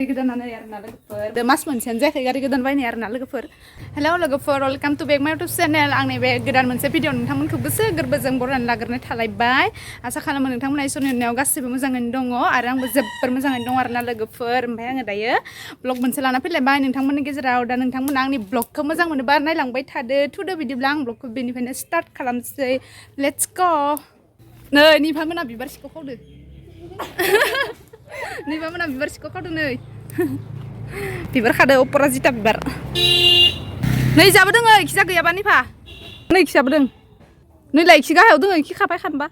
गोदानानो आरोना लोगोफोर मास मोनसेयानो जायाखै गारि गोदान बायनाय आरोना लोगोफोर हेलौ लोगोफोर वेलकाम टु बेक माय इउटुब चेनेल आंनि बे गोदान मोनसे भिडिअ नोंथांमोनखौ गोसो गोरबोजों बरायनानै लाग्रोनाय थालायबाय आसा खालामो नोंथांमोना इसोरनि अननायाव गासिबो मोजाङैनो दङ आरो आंबो जोबोर मोजाङैनो दङ आरोना लोगोफोर ओमफ्राय आङो दायो ब्लग मोनसे लाना फैलायबाय नोंथांमोननि गेजेराव दा नोंथांमोना आंनि ब्लगखौ मोजां मोनोबा नायलांबाय थादो थुदो बिदिब्ला आं ब्लगखौ बेनिफ्रायनो स्टार्ट खालामसै लेट्स ग नै निफा मोना बिबार सिखौ खावदो निफा मोना बिबार सिखौ खावदो नै बिबार खादो अपराजिता बिबार नै जाबो दोङो इखिजा गैयाबा निफा नै खिजाबो दों नै लाइखि गाहायाव दोङो इखि खाबाय खानबा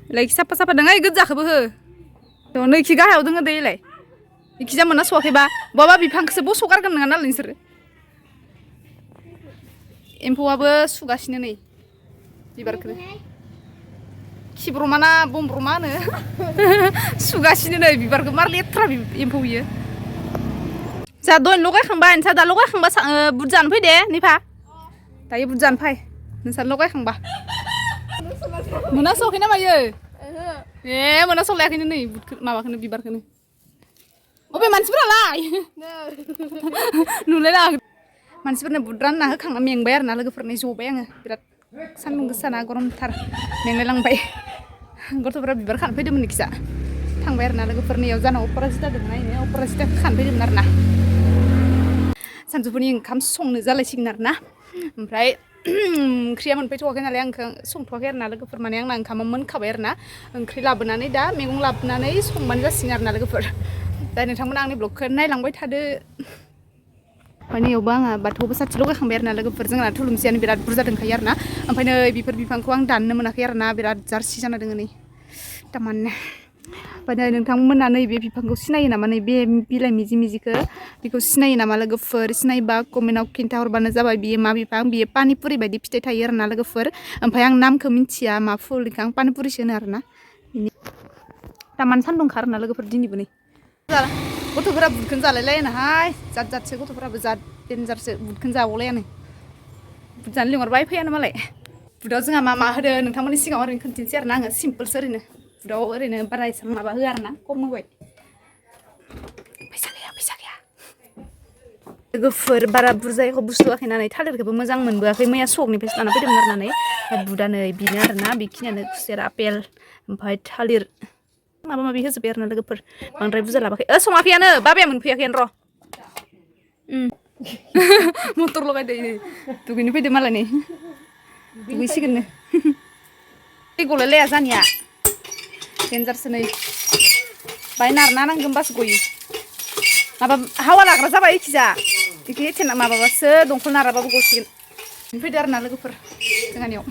लाइखि साफा साफा दोङो ओइ गोजाखौबो हो थ' नै खि गाहायाव दोङो दैलाय इखिजा मोना सवाखैबा बहाबा बिफांखौसो बस'गारगोन नङा नालाय नोंसोरो एम्फौआबो सुगासिनो नै बिबारखौ खिब्रमाना बमब्रमा होनो सुगासिनो नै बिबारखौ मार लेथ्रा एम्फौ बियो जा दहाय लगायखांबाय नोंसा दा लगायखांबा बुरजानो फै दे निफा दायो बुरजानो फै नोंसा लगायखांबा मोनासवाखै ना मायो ए मोनासलायाखैनो नै माबाखौनो बिबारखौनो अबे मानसिफोरालाय नुलाय लाङाखै मानसिफोरनो बुद रानना होखांना मेंबाय आरोना लोगोफोरनि जबाय आङो बिराद सान्दुं गोसाना गरमथार मेंलाय लांबाय गथ'फोरा बिबार खानो फैदोंमोन नोखिजा थांबाय आरोना लोगोफोरनियाव जाना अपराजिता दं नायनो अपराजिताखौ खानो फैदोंमोन आरोना सानजौफुनि ओंखाम संनो जालायसिगोन आरोना ओमफ्राय ओंख्रिया मोनफैथ'वाखै नालाय आं संथ'वाखै आरोना लोगोफोर माने आंना ओंखामा मोनखाबाय आरोना ओंख्रि लाबोनानै दा मैगं लाबोनानै संबानो जासिगोन आरोना लोगोफोर दा नोंथांमोना आंनि ब्लगखौ नायलांबाय थादो ओमफ्राय नैयावबो आङो बाथौआवबो साथि लगायखांबाय आरोना लोगोफोर जोंना थुलुंसियानो बिराद बुरजा दंखायो आरोना ओमफ्राय नै बेफोर बिफांखौ आं दाननो मोनाखै आरोना बिराद जारसि जाना दङ नै थारमाने ओमफ्राय नै नोंथांमोना नैबे बिफांखौ सिनायो नामा नै बे बिलाइ मिजि मिजिखौ बेखौ सिनायो नामा लोगोफोर सिनायबा कमेन्टआव खिन्थाहरबानो जाबाय बियो मा बिफां बियो पानिपुरि बायदि फिथाइ थायो आरोना लोगोफोर ओमफ्राय आं नामखौ मिन्थिया मा फुल बेखौ आं पानिपुरिसो होनो आरोना तामान सान्दुंखा आरोना लोगोफोर दिनैबो नै गथ'फोरा बुदखौनो जालाय लायानोहाय जाद जादसो गथ'फोराबो जाद देन्जारसो बुदखौनो जाबावलायानो बुद जानो लिंहरबाय फैयानो मालाय बुदाव जोंहा मा मा होदो नोंथांमोननि सिगाङाव ओरैनो खोन्थिनोसै आरोना आङो सिम्पोलसो ओरैनो बुदाव ओरैनो बारा एसेबां माबा होआ आरोना खम होबाय फैसा गैया लोगोफोर बारा बुरजा एख' बुस्थु होआखै नालाय थालिरखौबो मोजां मोनबोआखै मैया सकनिफ्रायसो लाना फैदोंमोन आरो नानै बुदानै बेनो आरोना बेखिनियानो खुसेर आपेल ओमफ्राय थालिर माबा माबि होजोब्बाय आरोना लोगोफोर बांद्राय बुरजा लाबाखै सङाखैयानो बाबाया मोनफैयाखैयानो र' मटर लगायदो दुगैनो फैदो मालाय नै दुगैसिगोननो दै गलाय लाया जानिया देन्जारसो नै बाहाय नारना नांगौ होमबासो गयो माबा हावा लाग्रा जाबाय एखिजा बेखौ एथेना माबाबासो दंखल नाराबाबो गसिगोन फैदो आरोना लोगोफोर जोंहानियाव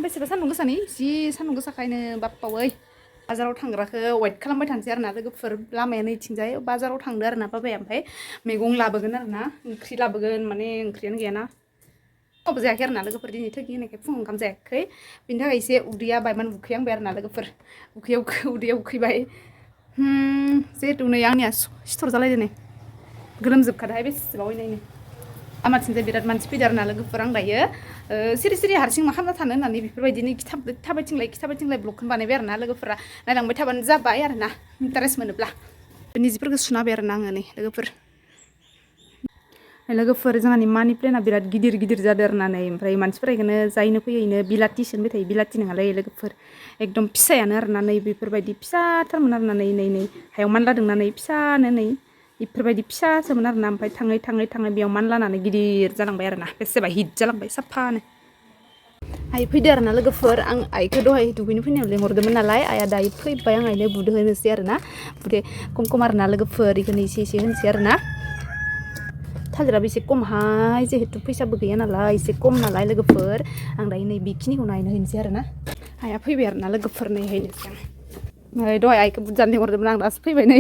बेसेबा सान्दुं गोसानि जि सान्दुं गोसाखायनो बाप्पावै बाजाराव थांग्राखौ वेट खालामबाय थानोसै आरोना लोगोफोर लामाया नैथिंजाय बाजाराव थांदो आरोना बाबाया ओमफ्राय मैगं लाबोगोन आरोना ओंख्रि लाबोगोन माने ओंख्रियानो गैयाना फुङावबो जायाखै आरोना लोगोफोर दिनै थोगि होनायखाय फुङाव ओंखाम जायाखै बिनि थाखाय एसे उदैया बायमान उखैहांबाय आरोना लोगोफोर उदैयाव उखैबाय जिहेतु नै आंनिया सिथर जालायदो नै गोलोमजोबखादोहाय बेसेबां नायनो आमाथिंजाय बिराद मानसि फैदो आरोना लोगोफोर आं दायो सिरि सिरि हारसिं मा खालामना थानो होननानै बेफोरबायदिनो थाबायथिंलाय ब्लगखौनो बानायबाय आरोना लोगोफोरा नायलांबाय थाबानो जाबाय आरोना इन्टारेस्ट मोनोब्ला निजिफोरखौ सुना होबाय आरोना आङो नै लोगोफोर जोंहानि मानि प्लेना बिराद गिदिर गिदिर जादों आरोना नै ओमफ्राय मानसिफोरा बेखौनो जायनो फैयैनो बिलाथिसो होनबाय थायो बिलाथि नङालै लोगोफोर एकदम फिसायानो आरोना नै बेफोरबायदि फिसाथारमोन आरोना नै हायाव मानलादोंना नै फिसानो नै बेफोरबायदि फिसासोमोन आरोना ओमफ्राय थाङै बेयाव मानलानानै गिदिर जालांबाय आरोना बेसेबा हिट जालांबाय साफानो आइ फैदो आरोना लोगोफोर आं आइखौ दहाय दुगैनो फैनायाव लिंहरदोंमोन नालाय आइया दायो फैबाय आं आइनो बुद होनोसै आरोना बुदे खम आरोना लोगोफोर बेखौनो एसे होनोसै आरोना थालिराबो एसे खमहाय जिहेतु फैसाबो गैया नालाय एसे खम नालाय लोगोफोर आं दायो नै बेखिनिखौ नायनो होनोसै आरोना आइया फैबाय आरोना लोगोफोर नै होनोसै आं दहाय आइखौ बुद जानो लिंहरदोंमोन आं दासो फैबाय नै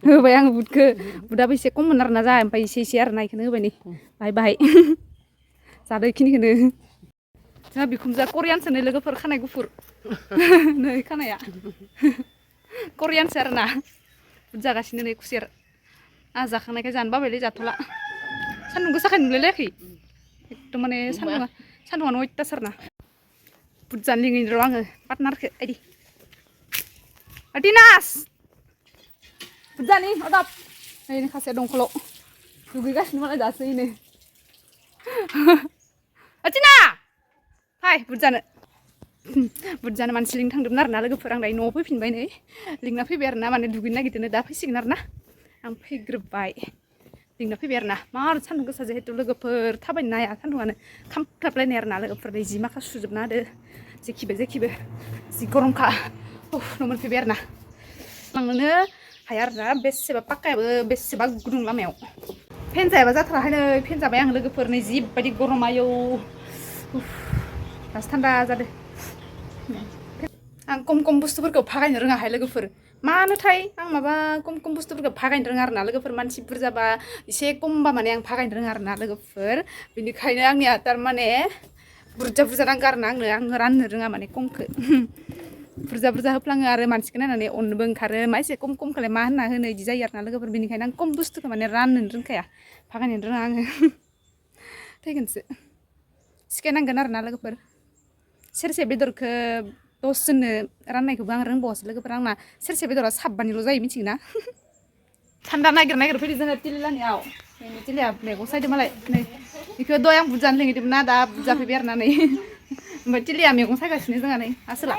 होबाय आङो बुदाबो एसे खममोन आरोना जा ओमफ्राय एसे आरोना बेखौनो होबाय नै बाहाय जादो बेखिनिखौनो जोंहा बिखुनजोआ करियानसो नै लोगोफोर खानाय गुफुर नै खानाया करियानसो आरोना बुद जागासिनो नै खुसेर आंहा जाखांनायखाय जानो बाबायलै जाथ'ला सान्दुं गोसाखाय नुलायलायाखै एकदम माने सान्दुङानो अयथासारना बुद जानो लिंहैनो र' आङो पार्टनारखौ आइदि दिनास बुरजानि अदाब नै खासे दंखलाव दुगैगासिनो मालाय दासो नै अथिना फाय बुरजानो मानसि लिंनो थांदोंमोन आरोना लोगोफोर आं दायो न'आव फैफिनबाय नै लिंना फैबाय आरोना माने दुगैनो नागिरदोंनो दा फैसिगोन आरोना आं फैग्रोबाय लिंना फैबाय आरोना मार सान्दुं गोसा जिहेतु लोगोफोर थाबायनो हाया सान्दुंआनो खामख्लाबलायनाय आरोना लोगोफोर नै जि माखा सुजोबना होदो जेखिबो जि गरमखा न' मोनफैबाय आरोना लांनोनो हाया आरोना बेसेबा पाक्कायाबो बेसेबा गुदुं लामायाव फेन जायाबा जाथाराहाय नै फेन जाबाय आं लोगोफोर नै जिबायदि गरम आयौ दासो थान्दा जादों आं खम बुस्थुफोरखौ फागायनो रोङाहाय लोगोफोर मानोथाय आं माबा खम बुस्थुफोरखौ फागायनो रोङा आरोना लोगोफोर मानसि बुरजाबा एसे खमबा माने आं फागायनो रोङा आरोना लोगोफोर बेनिखायनो आंनिया थारमाने बुरजा नांगौ आरोना आङो राननो रोङा माने खमखौ बुरजा होफ्लाङो आरो मानसिखौ नायनानै अननोबो ओंखारो मा एसे खमखौलाय मा होनना होनो बिदि जायो आरोना लोगोफोर बेनिखायनो आं खम बुस्थुखौ माने राननो रोंखाया फागायनो रोङा आङो थैगोनसो सिखायनांगोन आरोना लोगोफोर सेरसे बेदरखौ 10 जननो राननायखौबो आं रोंबावासो लोगोफोर आंना सेरसे बेदरा साबबानिल' जायो मिथिगोना थान्दा नागिर फैदो जोङो तिलिलानियाव नै तिलिया मैगं सायदो मालाय नै बेखौ दय आं बुरजानो लिंहैदोंमोन ना दा बुरजा फैबाय आरोना नै ओमफ्राय तिलिया मैगं सायगासिनो जोंहा नै आसोला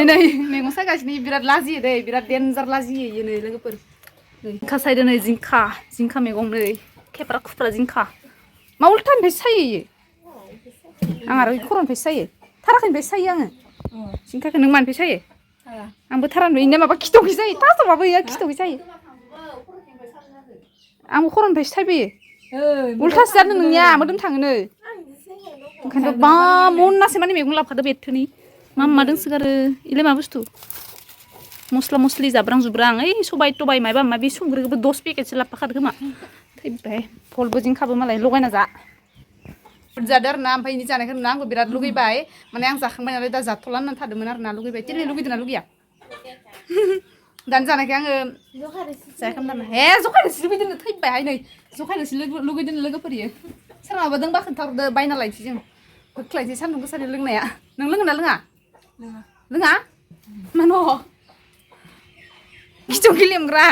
नै मैगं सायगासिनो बिराद लाजियो दै बिराद देन्जार लाजियो इयो नै लोगोफोर नै जिंखा सायदो नै जिंखा मैगं नै खेब्रा जिंखा मा उल्थानिफ्राय सायो इयो आं आरो खर'निफ्रायसो सायो थाराखैनिफ्राय सायो आङो जिंखाखौ नों मानिफ्राय सायो आंबो थारानिफ्राय इनिया माबा खिथौखै सायो थास'बाबो इयो खिथौखै सायो आंबो खर'निफ्रायसो सायबोयो उल्थासो जादों नोंनिया मोदोम थाङोनो ओंखायनोथ' बा मनासे माने मैगं लाबोखादो बेथोनि मा दोंसोगारो इलाय मा बुस्थु मस्ला मस्लि जाब्रां जुब्रां ओइ सबाय टबाय माबा माबि संग्रोबो 10 पेकेटसो लाबोखादो खोमा थैबाय फलबो जिंखाबो मालाय लगायना जा बुरजादो आरोना ओमफ्राय इनि जानायखौ नुना आंबो बिराद लुगैबाय माने आं जाखांबाय नालाय दा जाथ'ला होननानै थादोंमोन आरोना लुगैबाय तिलि लुगैदोंना लुगैया दानि जानायखाय आङो जायाखैमोन हे जखाय रोसि लुगैदोंनो थैबायहाय नै जखाय रोसि लुगैदोंनो लोगोफोर इयो सोरनाबा दोंबा खोन्थाहरदो बायना लायनोसै जों होख्लायनोसै सान्दुं गोसानि लोंनाया नों लोङोना लोङा मानो गिथौ गिलेमग्रा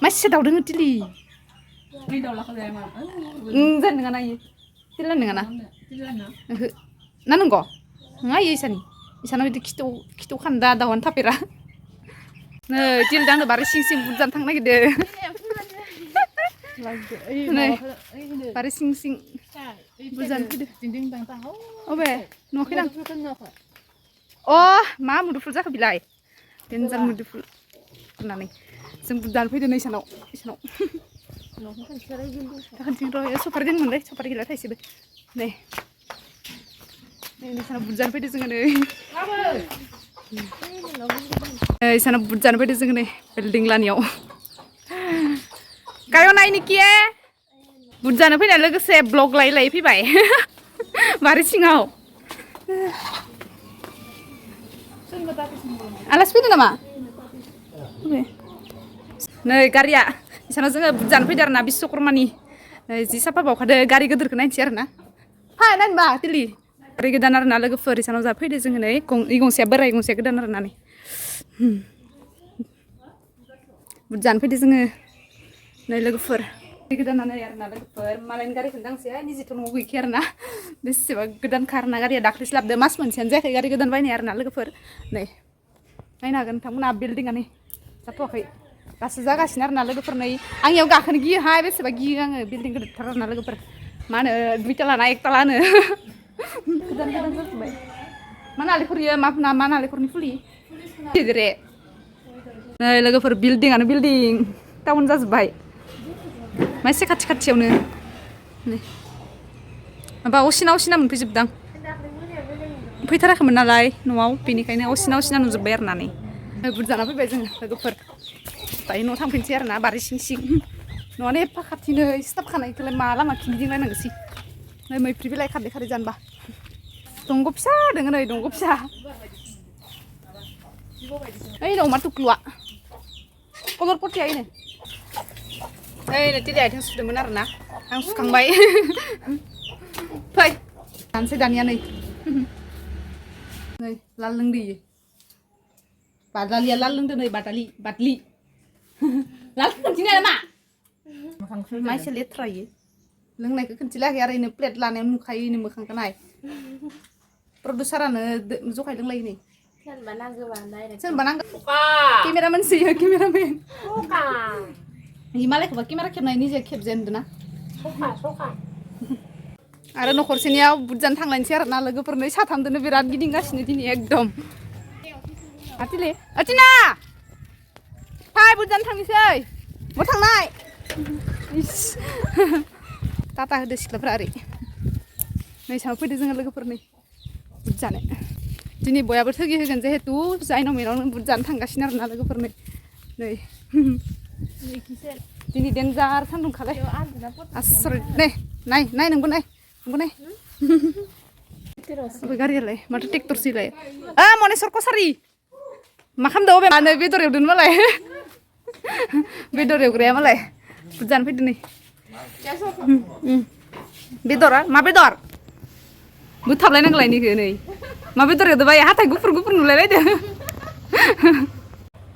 मासे दाउदों तिलि जानो नङा ना इयो तिलिलानि नङा ना ओहो ना नंगौ नङा इयो इसानाव बिदि खिथौ खान्दा दाउआनो थाफेरा नै तिलि दांनो बारि सिं बुरजानो थांनो नागिरदों नै बारि सिं बुरजानो फैदो अबे नुवाखै आं अ मा मुदुफुल जाखो बिलाय देन्जार मुदुफुल होननानै जों बुरजानो फैदो नै इसानाव दाखोनथिं र' सफारि दोंमोनलै सफारि गैला थाइसेबो नै इसानाव बुरजानो फैदो जोङो नै इसानाव बुरजानो फैदो जोङो नै बिल्डिं लानियाव गाय नायनि किए बुरजानो फैनाय लोगोसे ब्लग लायै फैबाय बारि सिङाव आलासि फैदो नामा नै गारिया इसानाव जोङो बुरजानो फैदो आरोना बिश्वकर्मानि जि साफा बावखादो गारि गिदिरखौ नायनोसै आरोना फै नायनोबा तिलि गारि गोदान आरोना लोगोफोर इसानाव जा फैदो जोङो नै इ गंसेया बोराय गंसेया गोदान आरोना नै बुरजानो फैदो जोङो नै लोगोफोर गोदानानो आरोना लोगोफोर मालायनि गारिखौनो दांसै निजेथ' न'आव गैखाया आरोना बेसेबा गोदानखा आरोना गारिया दाख्लैसो लाबोदो मास मोनसेयानो जायाखै गारि गोदान बायनाय आरोना लोगोफोर नै नायनो हागोन नोंथांमोना बिल्डिंआ नै जाथ'वाखै दासो जागासिनो आरोना लोगोफोर नै आंनियाव गाखोनो गियोहाय बेसेबा गियो आङो बिल्डिं गिदिरथार आरोना लोगोफोर मा होनो 2 तालाना 1 तालानो गोदान जाजोब्बाय मा नालेंखर इयो मा नालेंखरनि फुलि गिदिरे नै लोगोफोर बिल्डिंआनो बिल्डिं टाउन जाजोब्बाय मासे खाथियावनो नै माबा असिना मोनफैजोबदां फैथाराखैमोन नालाय न'आव बेनिखायनो असिना नुजोब्बाय आरोना नै बुरजाना फैबाय जोङो लोगोफोर दायो न'आव थांफिनसै आरोना बारि सिं न'आनो एफा खाथिनो स्टाफ खानायखौलाय मा लामा गिदिंलायनांगौसै नै मैफ्रि बिलाइ खारदै जानोबा दंग' फिसा दङ नै दंग' फिसा ओइ अमा टुक्लुआ कलर पटिया ओइनो ओइनो तिलि आथिं सुदोंमोन आरोना आं सुखांबाय फै जानोसै दानिया नै लाल लोंदो इयो बादालिया लाल लोंदो नै बादलि लाल खोनथिनाय मा माइसे लेथ्रायो लोंनायखौ खोनथिलायाखै आरो इनो प्लेट लानायाव नुखायो इनो मोखांखौ नाय प्रडिउसारानो जखाय लोंलायो नै सोरबा नांगौ केमेरामेन सैयो केमेरामेन हिमालयखौबा केमेरा खेबनाय निजे खेबजे होनदों ना आरो न'खरसेनियाव बुदजानो थांलायनोसै आरो ना लोगोफोरनो साथामदोनो बिराद गिदिंगासिनो दिनै एकदम आतिले आतिना फाय बुदजानो थांनोसै मा थांनाय टाटा होदो सिख्लाफ्रा ओरै नै सायाव फैदो जोङो लोगोफोर नै बुदजानो दिनै बयाबो थगि होगोन जिहेतु जायनाव मेनावनो बुदजानो थांगासिनो आरो ना लोगोफोर नै दिनै देन्जार सान्दुंखालाय आसरित नै नाय नोंबो नाय गारियालाय माथो ट्रेक्टरसैलाय मनेस्वर कसारि मा खालामदों अबे मानो बेदर एवदों मालाय बेदर एवग्राया मालाय बुदजानो फैदो नै बेदरा मा बेदर बोथाबलायनांगौलाय निखौ नै मा बेदर एवदों बाय हाथाय गुफुर गुफुर नुलायलायदो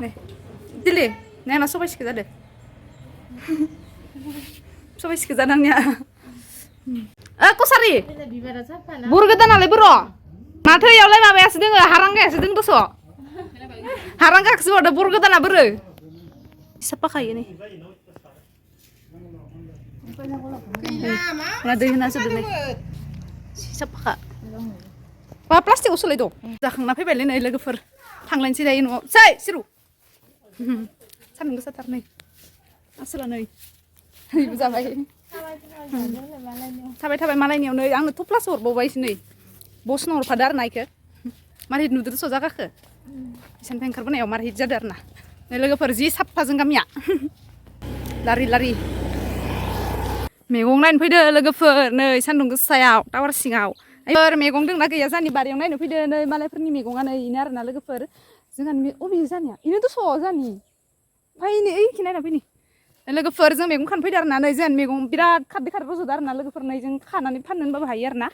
नै दिले नाय मा सबाइसिखो जादो सबाइसिखो जादों आंनिया कसारि बुर गोदानालाय बर' माथो इयावलाय माबायासो दोङो हारांगायासो दों दस' हारांगाखौसो हरदो बुर गोदाना बोरो साफाखायो नै दै होनासो दोनै साफाखा मा प्लास्टिकआव सोलाय दं जाखांना फैबायलै नै लोगोफोर थांलायनोसै दायो न'आव सै सिरु सान्दुं गोसाथार नै आसोला नै नैबो जाबाय थाबाय मालायनियाव नै आंनो थफ्लासो हरबावबायसो नै बसनो हरफादो आरो ना इखो मारै नुदों स' जागाखो इसानिफ्राय ओंखारबोनायाव मारै हिट जादों आरो ना नै लोगोफोर जि साफा जों गामिया लारि मैगं नायनो फैदो लोगोफोर नै सान्दुं गोसायाव टावार सिङाव मैगं दंना गैया जानि बारियाव नायनो फैदो नै मालायफोरनि मैगङा नै इनो आरो ना लोगोफोर जोंहानि अबे जानिया इनो दस' जानि ओमफ्राय नै ओइखि नायना फैनि लोगोफोर जों मैगं खानो फैदो आरो ना नै जोंहानि मैगं बिराद खारदै रज'दो आरो ना लोगोफोर नै जों खानानै फाननो होनबाबो हायो आरो ना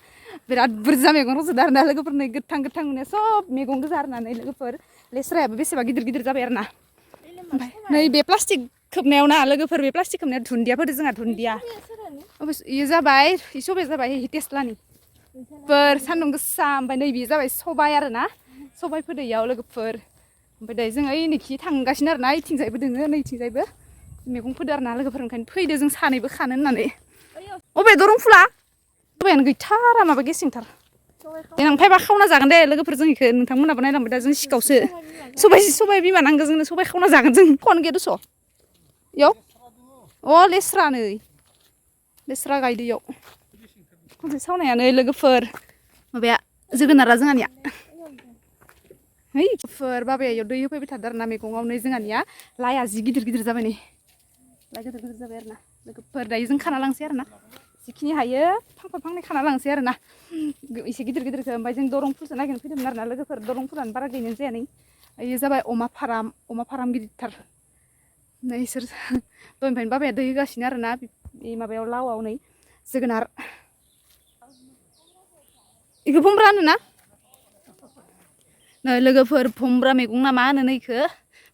बिराद बुरजा मैगं रज'दो आरो ना लोगोफोर नै गोथां मोनो सब मैगं गोजा आरो ना नै लोगोफोर लेस्रायाबो बेसेबा गिदिर जाबाय आरो ना ओमफ्राय नै बे प्लास्टिक खोबनायाव ना लोगोफोर बे प्लास्टिक खोबनायाव दुन्दिया फोदो जोंहा दुन्दिया इयो जाबाय सबाया जाबाय टेस्लानि सान्दुं गोसा ओमफ्राय नै बेयो जाबाय सबाय आरो ना सबाय फोदो इयाव लोगोफोर ओमफ्राय दायो जों ओइनिखि थांगासिनो आरो ना इथिंजायबो दोङो नैथिंजायबो मैगं फोदो आरो ना लोगोफोर ओंखायनो फैदो जों सानैबो खानो होननानै अबे दरं फुला सबायानो गैथारा माबा गेसेंथार देनां फायबा खावना जागोन दे लोगोफोर जों इखो नोंथांमोनाबो नायलांबाय दा जों सिगाङावसो सबाय बिमा नांगौ जोंनो सबाय खावना जागोन जों खन गैया दस' इयाव लेस्रा नै लेस्रा गायदो इयाव खनसे सावनायानो लोगोफोर माबाया जोगोनारा जोंहानिया बाबाया इयाव दै होफैबाय थादों आरो ना मैगङाव नै जोंहानिया लाइया जि गिदिर जाबाय नै लाइ गिदिर जाबाय आरो ना लोगोफोर दायो जों खाना लांसै आरो ना जिखिनि हायो फांनै खाना लांसै आरो ना एसे गिदिरखौ ओमफ्राय जों दरं फुलसो नागिरनो फैदोंमोन आरो ना लोगोफोर दरं फुलानो बारा गैनाय जाया नै इयो जाबाय अमा फाराम गिदिरथार नै इसोर दहायनिफ्रायनो बाबाया दै होगासिनो आरो ना बे माबायाव लावआव नै जोगोनार इखौ खुमब्रा होनोना नै लोगोफोर खुमब्रा मैगं ना मा होनो इखो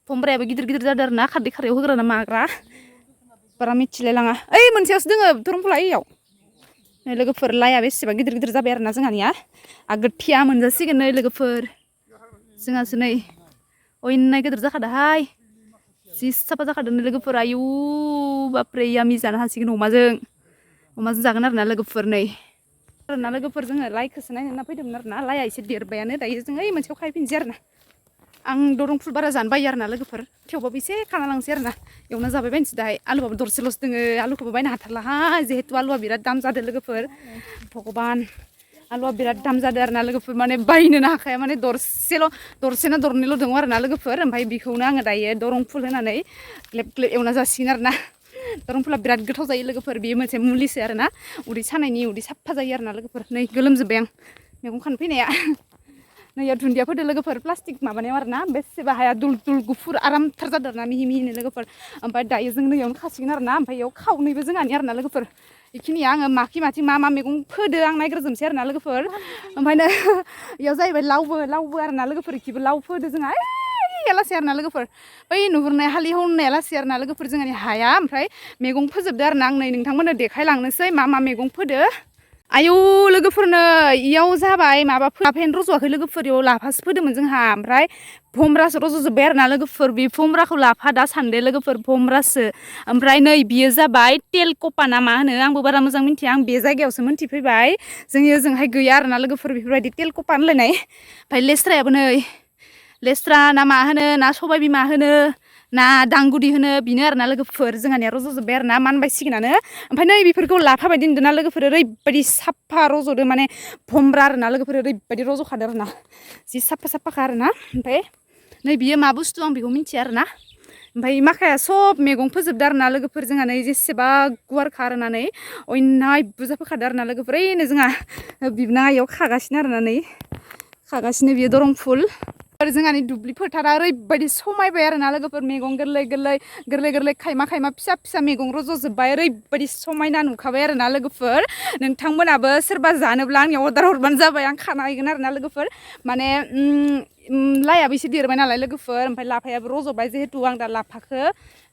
खुमब्रायाबो गिदिर जादों आरो ना खारदै खारैयाव होग्रा ना माग्रा बारा मिथिलाय लाङा ओइ मोनसेयावसो दोङो धरमफुला इयाव नै लोगोफोर लाइया बेसेबा गिदिर जाबाय आरो ना जोंहानिया आगोथिया मोनजासिगोन नै लोगोफोर जोंहासो नै अयनाय गिदिर जाखादोहाय जि साफा जाखादों नै लोगोफोर आयु बाप्रे यामि जानो हासिगोन अमाजों जागोन आरो ना लोगोफोर नै आरो ना लोगोफोर जोङो लाइखौसो नायनो होनना फैदोंमोन आरो ना लाइया एसे देरबायानो दायो जों ओइ मोनसेयाव खाहैफिनसै आरो ना आं दरं फुल बारा जानो बायो आरो ना लोगोफोर थेवबाबो एसे खाना लांसै आरो ना एवना जाबाय बायनोसै दाहाय आलुबाबो दरसेल'सो दोङो आलुखौबो बायनो हाथारलाहाय जिहेतु आलुआ बिराद दाम जादों लोगोफोर भगबान आलुआ बिराद दाम जादों आरो ना लोगोफोर माने बायनोनो हाखाया माने दरसेना दरनैल' दङ आरो ना लोगोफोर ओमफ्राय बेखौनो आङो दायो दरं फुल होनानै ग्लेब एवना जासिगोन आरो ना दरं फुला बिराद गोथाव जायो लोगोफोर बेयो मोनसे मुलिसो आरो ना उदै सानायनि उदै साफा जायो आरो ना लोगोफोर नै गोलोमजोब्बाय आं मैगं खानो फैनाया नैयाव दुन्दिया फोदो लोगोफोर प्लास्टिक माबानायाव आरो ना बेसेबा हाया दुल गुफुर आरामथार जादों आरो ना मिहिनो लोगोफोर ओमफ्राय दायो जों नैयावनो खासिगोन आरो ना ओमफ्राय इयाव खावनैबो जोंहानि आरो ना लोगोफोर बेखिनिया आङो माखि मा मैगं फोदो आं नायग्रोजोबनोसै आरो ना लोगोफोर ओमफ्राय इयाव जाहैबाय लावबो आरो ना लोगोफोर इखिबो लाव फोदो जोंहा लासै आरोना लोगोफोर बै नुहुरनाय हालेवनाया लासै आरोना लोगोफोर जोंहानि हाया ओमफ्राय मैगं फोजोबदो आरोना आं नै नोंथांमोननो देखायलांनोसै मा मैगं फोदो आयौ लोगोफोरनो इयाव जाबाय माबा लाफायानो रज'वाखै लोगोफोर इयाव लाफासो फोदोंमोन जोंहा ओमफ्राय भमरासो रज'जोब्बाय आरोना लोगोफोर बे भमराखौ लाफा दा सानदे लोगोफोर भमरासो ओमफ्राय नै बियो जाबाय तेलकपा ना मा होनो आंबो बारा मोजां मिन्थिया आं बे जायगायावसो मोनथिफैबाय जोंनि ओजोंहाय गैया आरोना लोगोफोर बेफोरबायदि तेलकपा होनलायनाय ओमफ्राय लेस्रायाबो नै लेस्रा ना मा होनो ना सबाय बिमा होनो ना दांगुदि होनो बिनो आरोना लोगोफोर जोंहानिया रज'जोब्बाय आरोना मानबायसिगोनानो ओमफ्राय नै बेफोरखौ लाफा बायदि नुदोंना लोगोफोर ओरैबायदि साफा रज'दो माने भमरा आरोना लोगोफोर ओरैबायदि रज'खादो आरोना जि साफा आरोना ओमफ्राय नै बियो मा बुस्थु आं बेखौ मिन्थिया आरोना ओमफ्राय माखाया सब मैगं फोजोबदो आरोना लोगोफोर जोंहा नै जेसेबा गुवारखा आरोना नै अयनाय बुरजा फोखादो आरोना लोगोफोर ओरैनो जोंहा बिबोनाङा इयाव खागासिनो आरोना नै खागासिनो बियो दरं फुल जोंहानि दुब्लि फोथारा ओरैबायदि समायबाय आरोना लोगोफोर मैगं गोरलै खायमा फिसा मैगं रज'जोब्बाय ओरैबायदि समायना नुखाबाय आरोना लोगोफोर नोंथांमोनाबो सोरबा जानोब्ला आंनियाव अर्डार हरबानो जाबाय आं खाना हैगोन आरोना लोगोफोर माने लाइआबो एसे देरबाय नालाय लोगोफोर ओमफ्राय लाफायाबो रज'बाय जिहेतु आं दा लाफाखौ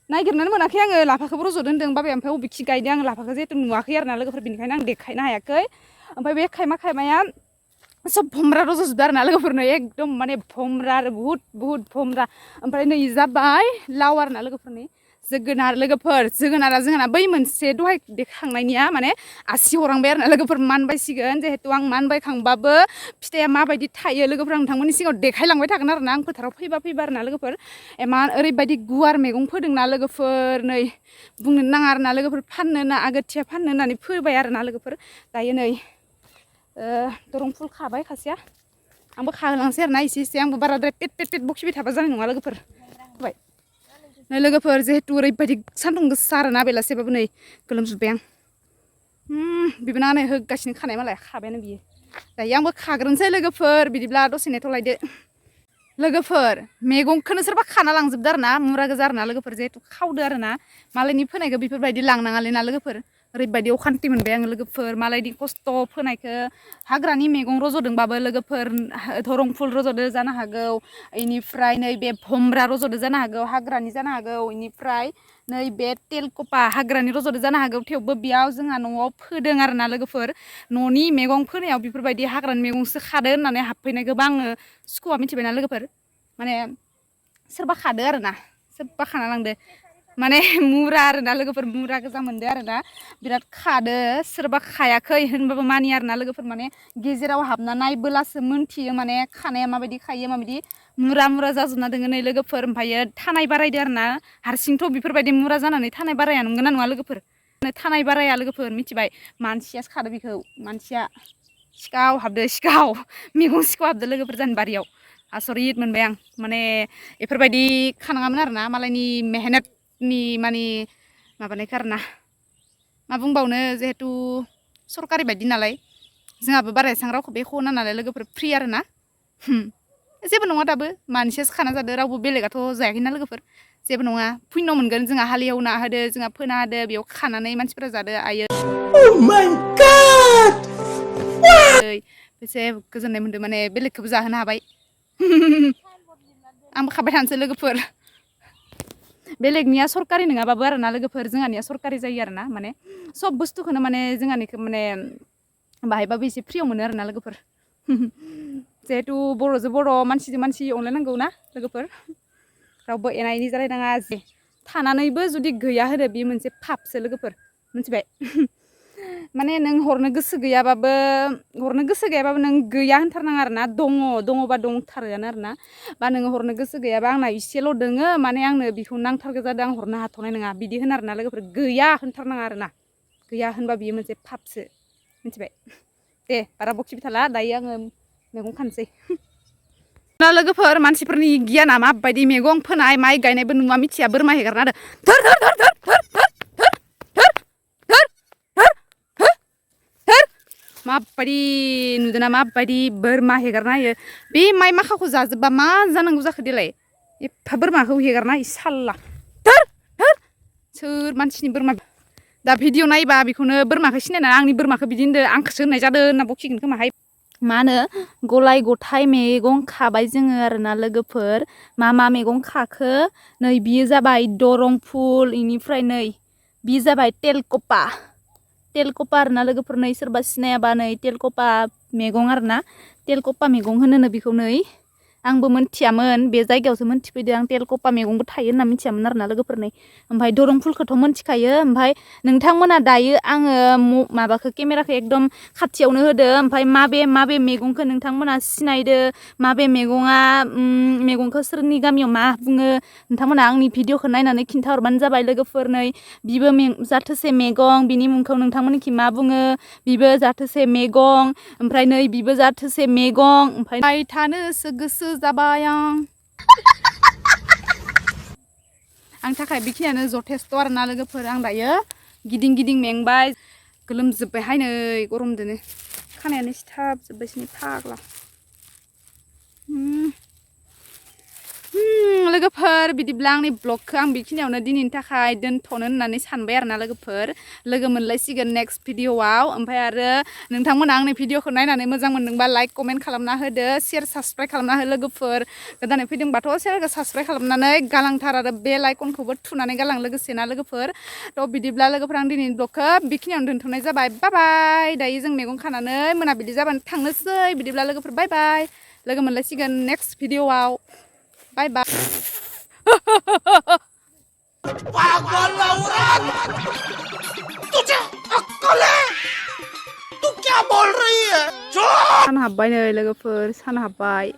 नागिरनानै मोनाखै आङो लाफाखौबो रज'दो होन्दों बाबाया ओमफ्राय बबेखि गायदों आं लाफाखौ जिहेतु नुवाखै आरोना लोगोफोर बेनिखायनो आं देखायनो हायाखै ओमफ्राय बे खायमाया सब भमरा रज'जोबदो आरोना लोगोफोरनो एकदम माने भमरा आरो बुहुत भमरा ओमफ्राय नै जाबाय लाव आरोना लोगोफोरनि जोगोनार लोगोफोर जोगोनारा जोंहाना बै मोनसे दहाय देखांनायनिया माने आसि हरांबाय आरोना लोगोफोर मानबायसिगोन जिहेतु आं मानबायखांबाबो फिथाइया माबायदि थायो लोगोफोर आं नोंथांमोननि सिगाङाव देखायलांबाय थागोन आरोना आं फोथाराव फैबा आरोना लोगोफोर इमान ओरैबायदि गुवार मैगं फोदोंना लोगोफोर नै बुंनो नाङा आरोना लोगोफोर फाननो ना आगोथिया फाननो होननानै फोबाय आरोना लोगोफोर दायो नै दरं फुल खाबाय खासेया आंबो खाहोलांसै आरोना एसे आंबो बाराद्राय पेट बखिबाय थाबा जानाय नङा लोगोफोर होबाय नै लोगोफोर जिहेतु ओरैबायदि सान्दुं गोसा आरोना बेलासेबाबो नै गोलोमजोब्बाय आं बिबोनाङा नै होगासिनो खानाय मालाय खाबायानो बियो दायो आंबो खाग्रोनोसै लोगोफोर बिदिब्ला दसे नेथ' लायदो लोगोफोर मैगंखौनो सोरबा खाना लांजोबदो आरोना मुरा गोजा आरोना लोगोफोर जिहेतु खावदो आरोना मालायनि फोनायखौ बेफोरबायदि लांनाङालै ना लोगोफोर ओरैबायदि अखान्थि मोनबाय आङो लोगोफोर मालायनि खस्थ' फोनायखौ हाग्रानि मैगं रज'दोंबाबो लोगोफोर धरं फुल रज'दो जानो हागौ इनिफ्राय नै बे भमरा रज'दो जानो हागौ हाग्रानि जानो हागौ इनिफ्राय नै बे तेलकपा हाग्रानि रज'दो जानो हागौ थेवबो बेयाव जोंहा न'आव फोदों आरोना लोगोफोर न'नि मैगं फोनायाव बेफोरबायदि हाग्रानि मैगंसो खादो होननानै हाबफैनायखौबो आङो सुखुवा मिथिबायना लोगोफोर माने सोरबा खादो आरोना सोरबा खाना लांदो माने मुरा आरोना लोगोफोर मुरा गोजा मोनदो आरोना बिराद खादो सोरबा खायाखै होनबाबो मानिया आरोना लोगोफोर माने गेजेराव हाबना नायबोलासो मोनथियो माने खानाया माबायदि खायो माबायदि मुरा जाजोबना दोङो नै लोगोफोर ओमफ्रायो थानाय बारायदो आरोना हारसिंथ' बेफोरबायदि मुरा जानानै थानाय बाराया नंगौना नङा लोगोफोर थानाय बाराया लोगोफोर मिथिबाय मानसियासो खादो बेखौ मानसिया सिखाव मैगं सिखाव हाबदो लोगोफोर जानि बारियाव आसरित मोनबाय आं माने बेफोरबायदि खानाङामोन आरोना मालायनि मेहनतनि माने माबानायखौ आरोना मा बुंबावनो जिहेतु सरकारि बायदि नालाय जोंहाबो बारा एसां रावखौ बे खना नालाय लोगोफोर फ्रि आरोना जेबो नङा दाबो मानसियासो खाना जादो रावबो बेलेगाथ' जायाखैना लोगोफोर जेबो नङा पुण्य मोनगोन जोंहा हालेवना होदो जोंहा फोना होदो बेयाव खानानै मानसिफोरा जादो आयै बेसे गोजोननाय मोनदों माने बेलेगखौबो जाहोनो हाबाय आंबो खाबाय थानोसै लोगोफोर बेलेगनिया सरकारि नङाबाबो आरोना लोगोफोर जोंहानिया सरकारि जायो आरोना माने सब बुस्थुखौनो माने जोंहानिखौ माने बाहायबाबो एसे फ्रियाव मोनो आरोना लोगोफोर जिहेतु बर'जों बर' मानसिजों मानसि अनलायनांगौ ना लोगोफोर रावबो एना एनि जालायनाङा थानानैबो जुदि गैया होनो बे मोनसे पापसो लोगोफोर मिथिबाय माने नों हरनो गोसो गैयाबाबो नों गैया होनथारनाङा आरोना दङबा दंथारोआनो आरोना बा नोङो हरनो गोसो गैयाबा आंना इसेल' दोङो माने आंनो बेखौ नांथारगौ जादों आं हरनो हाथ'नाय नङा बिदि होन आरोना लोगोफोर गैया होनथारनाङा आरोना गैया होनबा बियो मोनसे पापसो मिथिबाय दे बारा बखिबाय थाला दायो आङो मैगं खानोसै लोगोफोर मानसिफोरनि गियाना माबायदि मैगं फोनाय माइ गायनायबो नुवा मिथिया बोरमा हेगारना माबायदि नुदोंना माबायदि बोरमा हेगारना होयो बे माइ माखाखौ जाजोबबा मा जानांगौ जाखो देलाय एफा बोरमाखौ हेगारना होयो साल्ला सोर मानसिनि बोरमा दा भिडिअ नायबा बेखौनो बोरमाखौ सिनायना आंनि बोरमाखौ बिदि होनदो आंखौसो होननाय जादों होनना बखिगोन खोमाहाय मा होनो गलाय गथाय मैगं खाबाय जोङो आरोना लोगोफोर मा मैगं खाखो नै बियो जाबाय दरं फुल इनिफ्राय नै बियो जाबाय तेलकपा आरोना लोगोफोर नै सोरबा सिनायाबा नै तेलकपा मैगं आरोना तेलकपा मैगं होनोनो बेखौ नै आंबो मोनथियामोन बे जायगायावसो मोनथिफैदो आं तेलकपा मैगंबो थायो होनना मिथियामोन आरोना लोगोफोर नै ओमफ्राय दरं फुलखौथ' मोनथिखायो ओमफ्राय नोंथांमोना दायो आङो माबाखौ केमेराखौ एकदम खाथियावनो होदो ओमफ्राय माबे मैगंखौ नोंथांमोना सिनायदो माबे मैगंखौ सोरनि गामियाव मा बुङो नोंथांमोना आंनि भिडिअखौ नायनानै खिन्थाहरबानो जाबाय लोगोफोर नै बिबो जाथोसे मैगं बिनि मुंखौ नोंथांमोननिखि मा बुङो बिबो जाथोसे मैगं ओमफ्राय नै बिबो जाथोसे मैगं ओमफ्राय थानोसो गोसो जाबाय आंनि थाखाय बेखिनियानो जथेस्थ' आरोना लोगोफोर आं दायो गिदिं मेंबाय गोलोमजोब्बायहाय नै गरमदोनो खानायानो सिथाबजोब्बायसो फाग्ला लोगोफोर बिदिब्ला आंनि ब्लगखौ आं बेखिनियावनो दिनैनि थाखाय दोनथ'नो होननानै सानबाय आरोना लोगोफोर लोगो मोनलायसिगोन नेक्स्ट भिडिअआव ओमफ्राय आरो नोंथांमोना आंनि भिडिअखौ नायनानै मोजां मोनदोंबा लाइक कमेन्ट खालामना होदो शेयार साबसक्राइब खालामना हो लोगोफोर गोदानै फैदोंबाथ' चेनेलखौ साबसक्राइब खालामनानै गालांथार आरो बेल आइकनखौबो थुनानै गालां लोगोसे ना लोगोफोर थ' बिदिब्ला लोगोफोर आं दिनैनि ब्लगखौ बेखिनियावनो दोनथ'नाय जाबाय बाय दायो जों मैगं खानानै मोनाबिलि जाबानो थांनोसै बिदिब्ला लोगोफोर बाय लोगो मोनलायसिगोन नेक्स्ट भिडिअआव बाय पागल औरत तुझे अक्कल है तू क्या बोल रही है सान हाबबाय नै लोगोफोर सान हाबबाय